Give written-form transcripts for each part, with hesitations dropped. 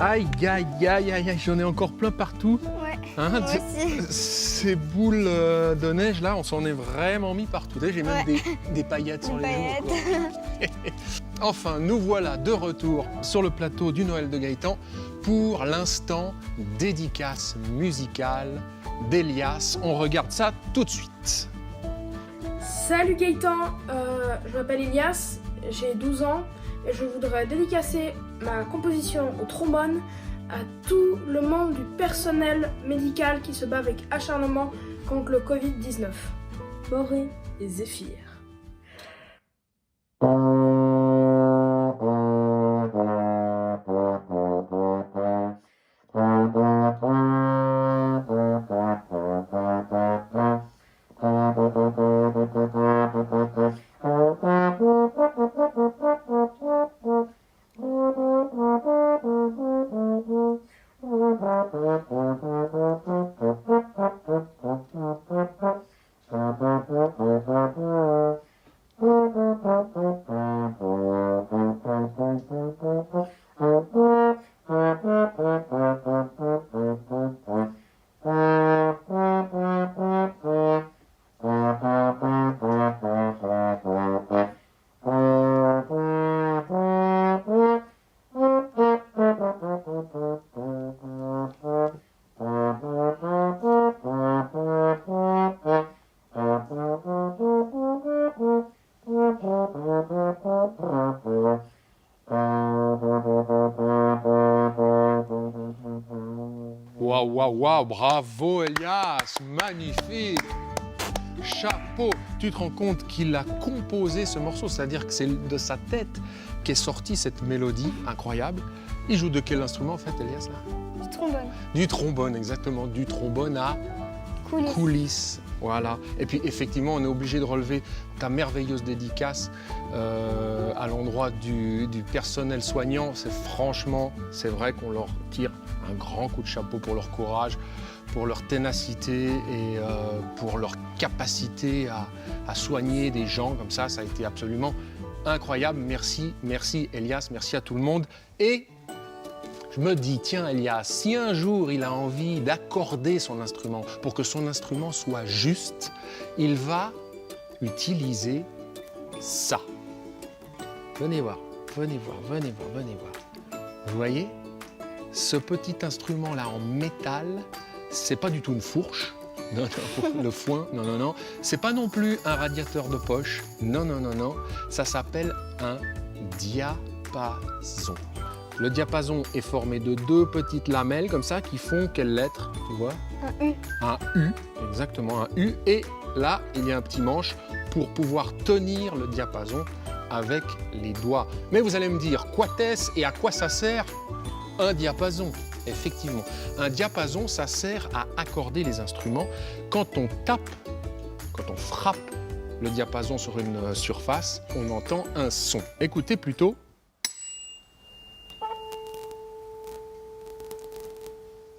Aïe, aïe, aïe, aïe, aïe, j'en ai encore plein partout. Ouais, Hein, moi aussi. ces boules de neige là, on s'en est vraiment mis partout. J'ai même Ouais. des paillettes sur Des les joues. paillettes. Quoi. Enfin, nous voilà de retour sur le plateau du Noël de Gaëtan pour l'instant dédicace musicale d'Elias. On regarde ça tout de suite. Salut Gaëtan, je m'appelle Elias, j'ai 12 ans et je voudrais dédicacer ma composition au trombone à tout le monde du personnel médical qui se bat avec acharnement contre le Covid-19. Boré et Zéphyr. Waouh, waouh, waouh, bravo Elias, magnifique. Chapeau. Tu te rends compte qu'il a composé ce morceau, c'est-à-dire que c'est de sa tête qu'est sortie cette mélodie incroyable. Il joue de quel instrument en fait, Elias là? Du trombone. Du trombone, exactement, du trombone à Coulisses. coulisses. Voilà. Et puis effectivement, on est obligé de relever ta merveilleuse dédicace à l'endroit du personnel soignant. Franchement, c'est vrai qu'on leur tire un grand coup de chapeau pour leur courage, pour leur ténacité et pour leur capacité à soigner des gens comme ça. Ça a été absolument incroyable. Merci, merci Elias, merci à tout le monde. Et je me dis, tiens Elias, si un jour il a envie d'accorder son instrument pour que son instrument soit juste, il va utiliser ça. Venez voir, venez voir, venez voir, venez voir. Vous voyez, ce petit instrument-là en métal, c'est pas du tout une fourche. Non, non, le foin, non, non, non. C'est pas non plus un radiateur de poche. Non, non, non, non. Ça s'appelle un diapason. Le diapason est formé de deux petites lamelles comme ça qui font quelle lettre, tu vois? Un U. Un U, exactement, un U. Et là, il y a un petit manche pour pouvoir tenir le diapason avec les doigts. Mais vous allez me dire, quoi est-ce et à quoi ça sert un diapason? Effectivement, un diapason, ça sert à accorder les instruments. Quand on tape, quand on frappe le diapason sur une surface, on entend un son. Écoutez plutôt.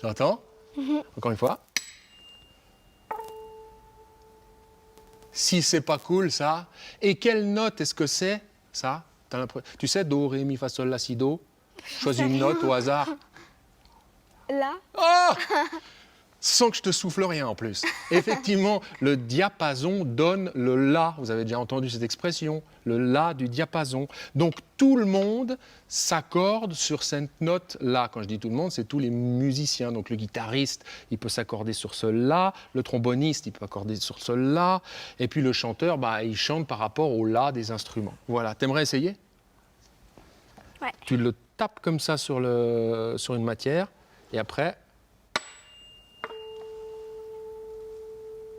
T'entends? Encore une fois. Si c'est pas cool, ça. Et quelle note est-ce que c'est, ça? Tu sais, do, ré, mi, fa, sol, la, si, do. Choisis une note au hasard. Là. Oh! Sans que je te souffle rien en plus. Effectivement, le diapason donne le la. Vous avez déjà entendu cette expression, le la du diapason. Donc tout le monde s'accorde sur cette note-là. Quand je dis tout le monde, c'est tous les musiciens. Donc le guitariste, il peut s'accorder sur ce la. Le tromboniste, il peut accorder sur ce la. Et puis le chanteur, il chante par rapport au la des instruments. Voilà. T'aimerais essayer? Ouais. Tu le tapes comme ça sur une matière. Et après,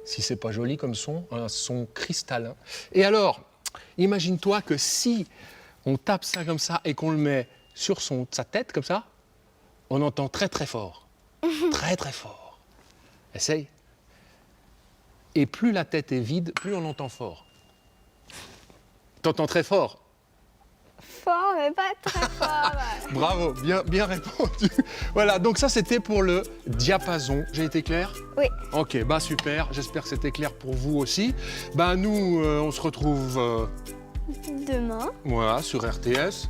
si c'est pas joli comme son, un son cristallin. Et alors, imagine-toi que si on tape ça comme ça et qu'on le met sur sa tête comme ça, on entend très très fort. Très très fort. Essaye. Et plus la tête est vide, plus on entend fort. T'entends très fort. Fort, mais pas très fort. Bravo, bien répondu. Voilà, donc ça c'était pour le diapason. J'ai été clair? Oui. Ok, super. J'espère que c'était clair pour vous aussi. Nous, on se retrouve Demain. voilà, sur RTS.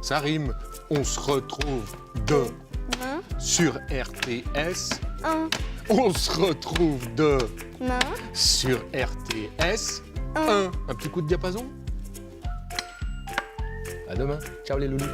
Ça rime. On se retrouve demain, sur RTS. un, On se retrouve main, sur RTS. Un petit coup de diapason. À demain. Ciao les loulous.